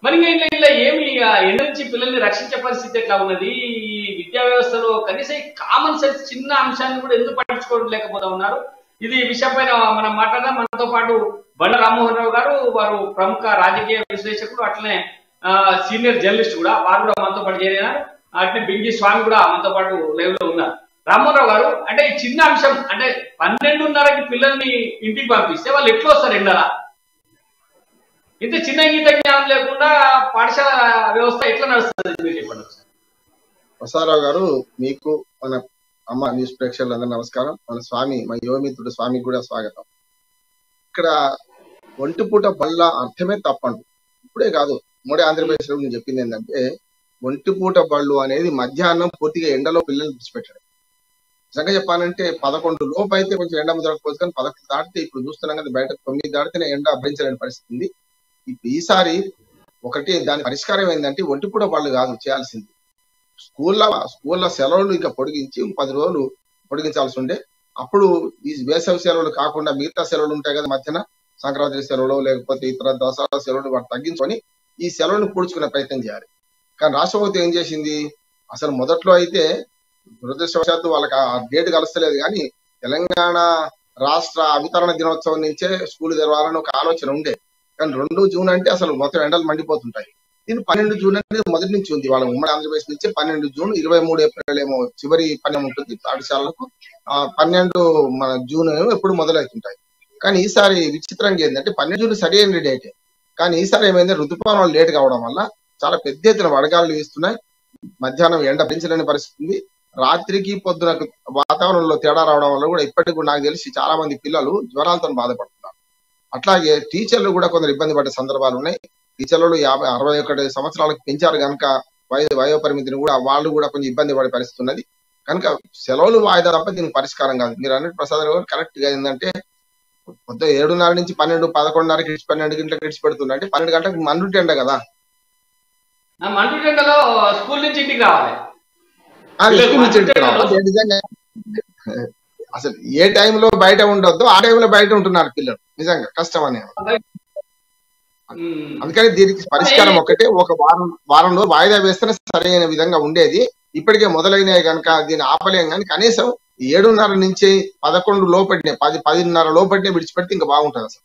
మరి ఇంకా ఇలా ఏమి ఎండ నుంచి పిల్లల్ని రక్షించే పరిస్థితి ఎట్లా ఉన్నది? ఈ విద్యా వ్యవస్థలో కనీసం ఈ కామన్ సెన్స్ చిన్న అంశాన్ని కూడా ఎందుకు పట్టించుకోవడం లేకపోతా ఉన్నారు? ఇది విషయం పైన మనం మాట్లాడదాం. మనతో పాటు బండ రామ్మోహన్ రావు గారు, వారు ప్రముఖ రాజకీయ విశ్లేషకుడు, అట్లనే సీనియర్ జర్నలిస్ట్ కూడా, వారు కూడా మనతో పాటు చేరినారు. అట్లనే బింగి స్వామి కూడా మనతో పాటు లైవ్ లో ఉన్నారు. రామ్మోహన్ రావు గారు, అంటే ఈ చిన్న అంశం అంటే 12:30కి పిల్లల్ని ఇంటికి పంపిస్తే వాళ్ళు ఎట్లా వస్తారు ఎండలా? ఇంత చిన్న గీత జ్ఞానం లేకుండా పాఠశాల వ్యవస్థ ఎట్లా నడుస్తుంది మీరు చెప్పండి. వసారావు గారు, మీకు మన అమ్మ న్యూస్ ప్రేక్షకులందరూ నమస్కారం. మన స్వామి, మా యువమిత్రుడు స్వామికి కూడా స్వాగతం. ఇక్కడ ఒంటిపూట బళ్ళ అర్థమే తప్పండి. ఇప్పుడే కాదు, ఉమ్మడి ఆంధ్రప్రదేశ్ లో నేను చెప్పింది ఏంటంటే, ఒంటిపూట బళ్ళు అనేది మధ్యాహ్నం పూర్తిగా ఎండలో పిల్లలు విడిచిపెట్టడం. నిజంగా చెప్పాలంటే 11 లోపు అయితే కొంచెం ఎండ ముదరకపోవచ్చు, కానీ 11 దాటితే ఇప్పుడు చూస్తున్నాం కదా, బయట 9 దాటితేనే ఎండ భరించలేని పరిస్థితి ఉంది. ఈసారి ఒకటి దాని పరిష్కారం ఏంటంటే, ఒంటిపూట బళ్ళు కాదు చేయాల్సింది, స్కూళ్ళ సెలవులు ఇంకా పొడిగించి 10 రోజులు పొడిగించాల్సి ఉండే. అప్పుడు ఈ వేసవి సెలవులు కాకుండా మిగతా సెలవులు ఉంటాయి కదా, మధ్యన సంక్రాంతి సెలవులు లేకపోతే ఇతర దసరా సెలవులు, వాటి తగ్గించుకొని ఈ సెలవును పూడ్చుకునే ప్రయత్నం చేయాలి. కానీ రాష్ట్ర ప్రభుత్వం ఏం చేసింది, అసలు మొదట్లో అయితే దురదృష్టవశాత్తు వాళ్ళకి ఆ డేట్ కలుస్తలేదు, కానీ తెలంగాణ రాష్ట్ర అవతరణ దినోత్సవం నుంచే స్కూల్ తెరవాలని ఒక ఆలోచన ఉండే. కానీ 2 జూన్ అంటే అసలు మొత్తం ఎండలు మండిపోతుంటాయి. దీన్ని 12 జూన్ అనేది మొదటి నుంచి ఉంది. వాళ్ళ ఉమ్మడి ఆంధ్రప్రదేశ్ నుంచి 12 జూన్, 23 ఏప్రిల్ ఏమో చివరి పన్యం ఉంటుంది పాఠశాలకు, 12 జూన్ ఏమో ఎప్పుడు మొదలవుతుంటాయి. కానీ ఈసారి విచిత్రంగా ఏంటంటే 12 జూన్ సరైన డేటే, కానీ ఈసారి ఏమైంది, ఋతుపవనాలు లేట్ కావడం వల్ల చాలా పెద్ద ఎత్తున వడగాలు వీస్తున్నాయి. మధ్యాహ్నం ఎండ పెంచలేని పరిస్థితి ఉంది. రాత్రికి పొద్దున వాతావరణంలో తేడా రావడం వల్ల కూడా ఇప్పటికి కూడా నాకు తెలిసి చాలా మంది పిల్లలు జ్వరాలతో బాధపడుతున్నారు. అట్లాగే టీచర్లు కూడా కొందరు ఇబ్బంది పడ్డ సందర్భాలు ఉన్నాయి. టీచర్లు 61 సంవత్సరాలకు పెంచారు కనుక వయో పరిమితిని కూడా వాళ్ళు కూడా కొంచెం ఇబ్బంది పడే పరిస్థితి ఉన్నది. కనుక సెలవులు వాయిదా తప్ప దీనికి పరిష్కారం కాదు. మీరు అన్నట్టు ప్రసాద్ గారు కరెక్ట్ గా ఏంటంటే, పొద్దు 7:30 నుంచి 12, 11:30కి 12 గంటలకు ఇడిచి పెడుతుంది. అంటే 12 గంటలకు మండుటి ఎండ కదా, మండుటి ఎండలో స్కూల్ నుంచి ఇంటికి రావాలి. అసలు ఏ టైంలో బయట ఉండొద్దు ఆ టైంలో బయట ఉంటున్నారు పిల్లలు. నిజంగా కష్టం అనే. అందుకని దీనికి పరిష్కారం ఒకటే, ఒక వారంలో వాయిదా వేస్తేనే సరైన విధంగా ఉండేది. ఇప్పటికే మొదలైనవి కనుక దీన్ని ఆపలేం, కానీ కనీసం 7:30 నుంచి 11 లోపటినే 10, 10:30 లోపటినే విడిచిపెడితే ఇంకా బాగుంటుంది అసలు.